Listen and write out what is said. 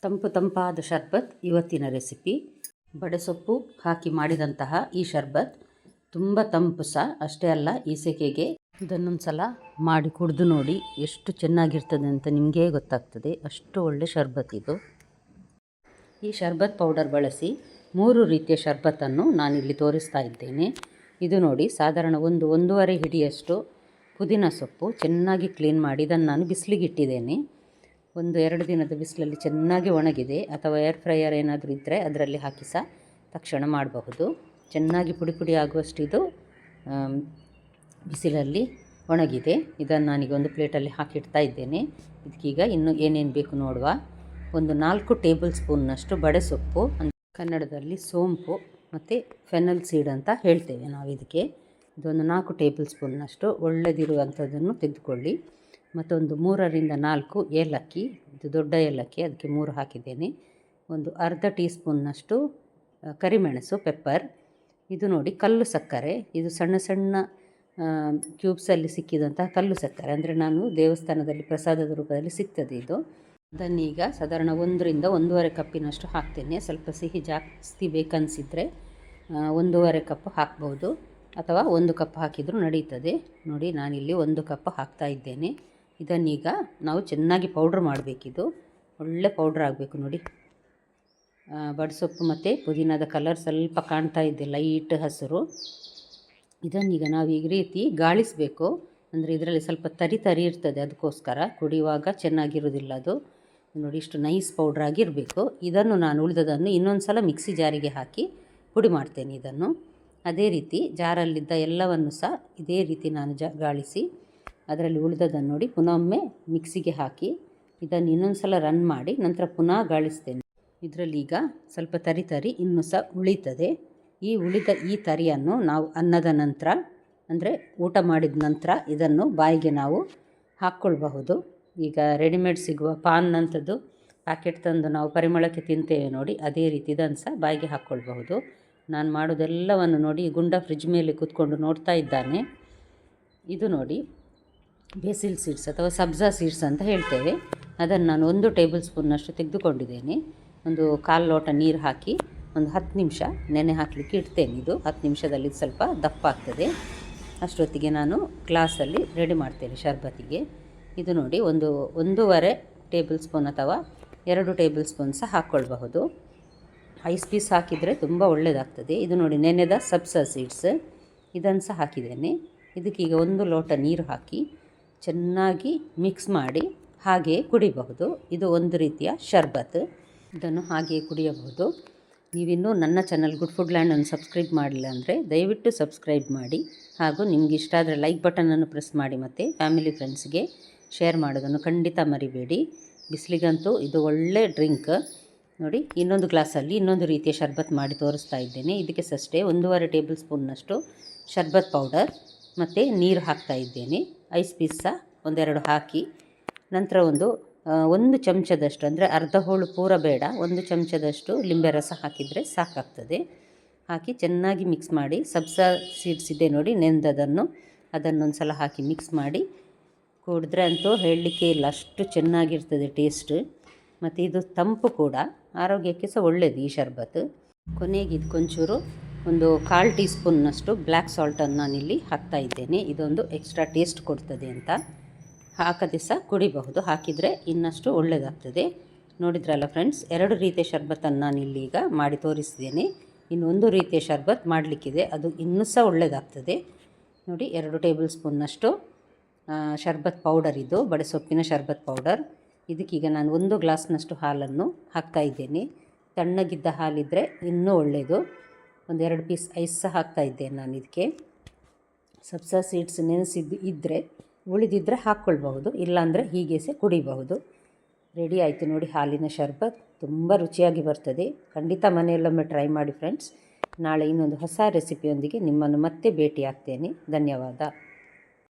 ತಂಪು ತಂಪಾದ ಶರ್ಬತ್ ಇವತ್ತಿನ ರೆಸಿಪಿ. ಬಡೆಸೊಪ್ಪು ಹಾಕಿ ಮಾಡಿದಂತಹ ಈ ಶರ್ಬತ್ ತುಂಬ ತಂಪು ಸಹ ಅಷ್ಟೇ ಅಲ್ಲ, ಈ ಸೆಕೆಗೆ ಇದನ್ನೊಂದು ಸಲ ಮಾಡಿ ಕುಡಿದು ನೋಡಿ, ಎಷ್ಟು ಚೆನ್ನಾಗಿರ್ತದೆ ಅಂತ ನಿಮಗೇ ಗೊತ್ತಾಗ್ತದೆ. ಅಷ್ಟು ಒಳ್ಳೆ ಶರ್ಬತ್ ಇದು. ಈ ಶರ್ಬತ್ ಪೌಡರ್ ಬಳಸಿ 3 ರೀತಿಯ ಶರ್ಬತ್ತನ್ನು ನಾನಿಲ್ಲಿ ತೋರಿಸ್ತಾ ಇದ್ದೇನೆ. ಇದು ನೋಡಿ, ಸಾಧಾರಣ ಒಂದೂವರೆ ಹಿಡಿಯಷ್ಟು ಪುದೀನ ಸೊಪ್ಪು ಚೆನ್ನಾಗಿ ಕ್ಲೀನ್ ಮಾಡಿ ಇದನ್ನು ನಾನು ಬಿಸಿಲಿಗೆ ಇಟ್ಟಿದ್ದೇನೆ. 1-2 ದಿನದ ಬಿಸಿಲಲ್ಲಿ ಚೆನ್ನಾಗಿ ಒಣಗಿದೆ, ಅಥವಾ ಏರ್ ಫ್ರೈಯರ್ ಏನಾದರೂ ಇದ್ದರೆ ಅದರಲ್ಲಿ ಹಾಕಿ ಸಹ ತಕ್ಷಣ ಮಾಡಬಹುದು. ಚೆನ್ನಾಗಿ ಪುಡಿ ಪುಡಿ ಆಗುವಷ್ಟು ಇದು ಬಿಸಿಲಲ್ಲಿ ಒಣಗಿದೆ. ಇದನ್ನು ನಾನೀಗ ಒಂದು ಪ್ಲೇಟಲ್ಲಿ ಹಾಕಿಡ್ತಾ ಇದ್ದೇನೆ. ಇದಕ್ಕೀಗ ಇನ್ನು ಏನೇನು ಬೇಕು ನೋಡುವ. 4 ಟೇಬಲ್ ಸ್ಪೂನ್ನಷ್ಟು ಬಡೆಸೊಪ್ಪು, ಕನ್ನಡದಲ್ಲಿ ಸೋಂಪು ಮತ್ತು ಫೆನಲ್ ಸೀಡ್ ಅಂತ ಹೇಳ್ತೇವೆ ನಾವು ಇದಕ್ಕೆ. ಇದೊಂದು 4 ಟೇಬಲ್ ಸ್ಪೂನ್ನಷ್ಟು ಒಳ್ಳೆದಿರುವಂಥದ್ದನ್ನು ತೆಗೆದುಕೊಳ್ಳಿ. ಮತ್ತೊಂದು 3-4 ಏಲಕ್ಕಿ, ಇದು ದೊಡ್ಡ ಏಲಕ್ಕಿ, ಅದಕ್ಕೆ 3 ಹಾಕಿದ್ದೇನೆ. ಒಂದು ಅರ್ಧ ಟೀ ಸ್ಪೂನ್ನಷ್ಟು ಕರಿಮೆಣಸು, ಪೆಪ್ಪರ್. ಇದು ನೋಡಿ ಕಲ್ಲು ಸಕ್ಕರೆ, ಇದು ಸಣ್ಣ ಸಣ್ಣ ಕ್ಯೂಬ್ಸಲ್ಲಿ ಸಿಕ್ಕಿದಂತಹ ಕಲ್ಲು ಸಕ್ಕರೆ, ಅಂದರೆ ನಾನು ದೇವಸ್ಥಾನದಲ್ಲಿ ಪ್ರಸಾದದ ರೂಪದಲ್ಲಿ ಸಿಗ್ತದೆ ಇದು. ಅದನ್ನೀಗ ಸಾಧಾರಣ 1-1.5 ಕಪ್ಪಿನಷ್ಟು ಹಾಕ್ತೇನೆ. ಸ್ವಲ್ಪ ಸಿಹಿ ಜಾಸ್ತಿ ಬೇಕನ್ನಿಸಿದರೆ 1.5 ಕಪ್ ಹಾಕ್ಬೋದು, ಅಥವಾ 1 ಕಪ್ ಹಾಕಿದರೂ ನಡೀತದೆ. ನೋಡಿ, ನಾನಿಲ್ಲಿ 1 ಕಪ್ ಹಾಕ್ತಾ ಇದ್ದೇನೆ. ಇದನ್ನೀಗ ನಾವು ಚೆನ್ನಾಗಿ ಪೌಡ್ರ್ ಮಾಡಬೇಕಿದು. ಒಳ್ಳೆ ಪೌಡ್ರ್ ಆಗಬೇಕು ನೋಡಿ. ಬಡೆಸೊಪ್ಪು ಮತ್ತು ಪುದೀನದ ಕಲರ್ ಸ್ವಲ್ಪ ಕಾಣ್ತಾ ಇದೆ, ಲೈಟ್ ಹಸಿರು. ಇದನ್ನೀಗ ನಾವು ಈ ರೀತಿ ಗಾಳಿಸಬೇಕು, ಅಂದರೆ ಇದರಲ್ಲಿ ಸ್ವಲ್ಪ ತರಿ ಇರ್ತದೆ, ಅದಕ್ಕೋಸ್ಕರ ಕುಡಿಯುವಾಗ ಚೆನ್ನಾಗಿರೋದಿಲ್ಲ ಅದು. ನೋಡಿ, ಇಷ್ಟು ನೈಸ್ ಪೌಡ್ರ್ ಆಗಿರಬೇಕು. ಇದನ್ನು ನಾನು ಉಳಿದದನ್ನು ಇನ್ನೊಂದು ಸಲ ಮಿಕ್ಸಿ ಜಾರಿಗೆ ಹಾಕಿ ಪುಡಿ ಮಾಡ್ತೇನೆ ಇದನ್ನು. ಅದೇ ರೀತಿ ಜಾರಲ್ಲಿದ್ದ ಎಲ್ಲವನ್ನು ಸಹ ಇದೇ ರೀತಿ ನಾನು ಗಾಳಿಸಿ ಅದರಲ್ಲಿ ಉಳಿದದನ್ನು ನೋಡಿ ಪುನೊಮ್ಮೆ ಮಿಕ್ಸಿಗೆ ಹಾಕಿ ಇದನ್ನು ಇನ್ನೊಂದು ಸಲ ರನ್ ಮಾಡಿ ನಂತರ ಪುನಃ ಗಾಳಿಸ್ತೇನೆ. ಇದರಲ್ಲಿ ಈಗ ಸ್ವಲ್ಪ ತರಿ ಇನ್ನೂ ಸಹ ಉಳಿತದೆ. ಉಳಿದ ಈ ತರಿಯನ್ನು ನಾವು ಅನ್ನದ ನಂತರ, ಅಂದರೆ ಊಟ ಮಾಡಿದ ನಂತರ ಇದನ್ನು ಬಾಯಿಗೆ ನಾವು ಹಾಕ್ಕೊಳ್ಬಹುದು. ಈಗ ರೆಡಿಮೇಡ್ ಸಿಗುವ ಪಾನ್ನಂಥದ್ದು ಪ್ಯಾಕೆಟ್ ತಂದು ನಾವು ಪರಿಮಳಕ್ಕೆ ತಿಂತೇವೆ ನೋಡಿ, ಅದೇ ರೀತಿ ಇದನ್ನು ಸಹ ಬಾಯಿಗೆ ಹಾಕ್ಕೊಳ್ಬಹುದು. ನಾನು ಮಾಡೋದೆಲ್ಲವನ್ನು ನೋಡಿ ಗುಂಡ ಫ್ರಿಜ್ ಮೇಲೆ ಕೂತ್ಕೊಂಡು ನೋಡ್ತಾ ಇದ್ದಾನೆ. ಇದು ನೋಡಿ ಬೇಸಿಲ್ ಸೀಡ್ಸ್ ಅಥವಾ ಸಬ್ಜಾ ಸೀಡ್ಸ್ ಅಂತ ಹೇಳ್ತೇವೆ. ಅದನ್ನು ನಾನು 1 ಟೇಬಲ್ ಸ್ಪೂನ್ನಷ್ಟು ತೆಗೆದುಕೊಂಡಿದ್ದೇನೆ. ಒಂದು 1/4 ಲೋಟ ನೀರು ಹಾಕಿ ಒಂದು 10 ನಿಮಿಷ ನೆನೆ ಹಾಕಲಿಕ್ಕೆ ಇಡ್ತೇನೆ. ಇದು 10 ನಿಮಿಷದಲ್ಲಿ ಸ್ವಲ್ಪ ದಪ್ಪ ಆಗ್ತದೆ. ಅಷ್ಟೊತ್ತಿಗೆ ನಾನು ಗ್ಲಾಸಲ್ಲಿ ರೆಡಿ ಮಾಡ್ತೇನೆ ಶರ್ಬತ್ತಿಗೆ. ಇದು ನೋಡಿ 1.5 ಟೇಬಲ್ ಸ್ಪೂನ್ ಅಥವಾ 2 ಟೇಬಲ್ ಸ್ಪೂನ್ ಸಹ ಹಾಕ್ಕೊಳ್ಬಹುದು. ಐಸ್ ಪೀಸ್ ಹಾಕಿದರೆ ತುಂಬ ಒಳ್ಳೆಯದಾಗ್ತದೆ. ಇದು ನೋಡಿ ನೆನೆದ ಸಬ್ಜಾ ಸೀಡ್ಸ್, ಇದನ್ನು ಸಹ ಹಾಕಿದ್ದೇನೆ. ಇದಕ್ಕೀಗ 1 ಲೋಟ ನೀರು ಹಾಕಿ ಚೆನ್ನಾಗಿ ಮಿಕ್ಸ್ ಮಾಡಿ ಹಾಗೆಯೇ ಕುಡಿಬಹುದು. ಇದು ಒಂದು ರೀತಿಯ ಶರ್ಬತ್, ಇದನ್ನು ಹಾಗೆಯೇ ಕುಡಿಯಬಹುದು. ನೀವಿನ್ನೂ ನನ್ನ ಚಾನಲ್ ಗುಡ್ ಫುಡ್ ಲ್ಯಾಂಡನ್ನು ಸಬ್ಸ್ಕ್ರೈಬ್ ಮಾಡಿಲ್ಲ ಅಂದರೆ ದಯವಿಟ್ಟು ಸಬ್ಸ್ಕ್ರೈಬ್ ಮಾಡಿ, ಹಾಗೂ ನಿಮ್ಗೆ ಇಷ್ಟ ಆದರೆ ಲೈಕ್ ಬಟನನ್ನು ಪ್ರೆಸ್ ಮಾಡಿ, ಮತ್ತು ಫ್ಯಾಮಿಲಿ ಫ್ರೆಂಡ್ಸ್ಗೆ ಶೇರ್ ಮಾಡೋದನ್ನು ಖಂಡಿತ ಮರಿಬೇಡಿ. ಬಿಸಿಲಿಗಂತೂ ಇದು ಒಳ್ಳೆ ಡ್ರಿಂಕ್. ನೋಡಿ, ಇನ್ನೊಂದು ಗ್ಲಾಸಲ್ಲಿ ಇನ್ನೊಂದು ರೀತಿಯ ಶರ್ಬತ್ ಮಾಡಿ ತೋರಿಸ್ತಾ ಇದ್ದೇನೆ. ಇದಕ್ಕೆ ಅಷ್ಟೇ 1.5 ಟೇಬಲ್ ಸ್ಪೂನ್ನಷ್ಟು ಶರ್ಬತ್ ಪೌಡರ್ ಮತ್ತು ನೀರು ಹಾಕ್ತಾ ಇದ್ದೇನೆ. ಐಸ್ ಪೀಸ್ ಸಹ 1-2 ಹಾಕಿ ನಂತರ ಒಂದು ಚಮಚದಷ್ಟು, ಅಂದರೆ ಅರ್ಧ ಹೋಳು ಪೂರ ಬೇಡ, 1 ಚಮಚದಷ್ಟು ಲಿಂಬೆ ರಸ ಹಾಕಿದರೆ ಸಾಕಾಗ್ತದೆ. ಹಾಕಿ ಚೆನ್ನಾಗಿ ಮಿಕ್ಸ್ ಮಾಡಿ, ಸಬ್ಜಾ ಸೀಡ್ಸ್ ಇದೆ ನೋಡಿ ಅದನ್ನೊಂದು ಸಲ ಹಾಕಿ ಮಿಕ್ಸ್ ಮಾಡಿ ಕುಡಿದ್ರೆ ಅಂತೂ ಹೇಳಲಿಕ್ಕೆ ಇಲ್ಲ, ಅಷ್ಟು ಚೆನ್ನಾಗಿರ್ತದೆ ಟೇಸ್ಟ್. ಮತ್ತು ಇದು ತಂಪು ಕೂಡ, ಆರೋಗ್ಯಕ್ಕೆ ಸಹ ಒಳ್ಳೆಯದು ಈ ಶರ್ಬತ್. ಕೊನೆಗೆ ಇದಕ್ಕೊಂಚೂರು 1/4 ಟೀ ಸ್ಪೂನ್ನಷ್ಟು ಬ್ಲ್ಯಾಕ್ ಸಾಲ್ಟನ್ನು ನಾನಿಲ್ಲಿ ಹಾಕ್ತಾ ಇದ್ದೇನೆ. ಇದೊಂದು ಎಕ್ಸ್ಟ್ರಾ ಟೇಸ್ಟ್ ಕೊಡ್ತದೆ ಅಂತ. ಹಾಕದೆ ಸಹ ಕುಡಿಬಹುದು, ಹಾಕಿದರೆ ಇನ್ನಷ್ಟು ಒಳ್ಳೆಯದಾಗ್ತದೆ. ನೋಡಿದ್ರಲ್ಲ ಫ್ರೆಂಡ್ಸ್, 2 ರೀತಿಯ ಶರ್ಬತ್ತನ್ನು ನಾನಿಲ್ಲಿ ಈಗ ಮಾಡಿ ತೋರಿಸಿದ್ದೇನೆ. ಇನ್ನು 1 ರೀತಿಯ ಶರ್ಬತ್ ಮಾಡಲಿಕ್ಕಿದೆ, ಅದು ಇನ್ನೂ ಸಹ ಒಳ್ಳೆಯದಾಗ್ತದೆ. ನೋಡಿ, 2 ಟೇಬಲ್ ಸ್ಪೂನ್ನಷ್ಟು ಶರ್ಬತ್ ಪೌಡರ್, ಇದು ಬಡೆಸೊಪ್ಪಿನ ಶರ್ಬತ್ ಪೌಡರ್. ಇದಕ್ಕೀಗ ನಾನು 1 ಗ್ಲಾಸ್ನಷ್ಟು ಹಾಲನ್ನು ಹಾಕ್ತಾ ಇದ್ದೇನೆ. ತಣ್ಣಗಿದ್ದ ಹಾಲಿದ್ದರೆ ಇನ್ನೂ ಒಳ್ಳೆಯದು. 1-2 ಪೀಸ್ ಐಸ್ ಸಹ ಹಾಕ್ತಾ ಇದ್ದೇನೆ ನಾನು ಇದಕ್ಕೆ. ಸಬ್ಜಾ ಸೀಡ್ಸ್ ನೆನೆಸಿದ್ದು ಇದ್ದರೆ, ಉಳಿದಿದ್ದರೆ ಹಾಕ್ಕೊಳ್ಬಹುದು, ಇಲ್ಲಾಂದರೆ ಹೀಗೆ ಸಹ ಕುಡಿಬಹುದು. ರೆಡಿ ಆಯಿತು ನೋಡಿ ಹಾಲಿನ ಶರ್ಬತ್, ತುಂಬ ರುಚಿಯಾಗಿ ಬರ್ತದೆ. ಖಂಡಿತ ಮನೆಯಲ್ಲೊಮ್ಮೆ ಟ್ರೈ ಮಾಡಿ ಫ್ರೆಂಡ್ಸ್. ನಾಳೆ ಇನ್ನೊಂದು ಹೊಸ ರೆಸಿಪಿಯೊಂದಿಗೆ ನಿಮ್ಮನ್ನು ಮತ್ತೆ ಭೇಟಿ ಆಗ್ತೇನೆ. ಧನ್ಯವಾದ.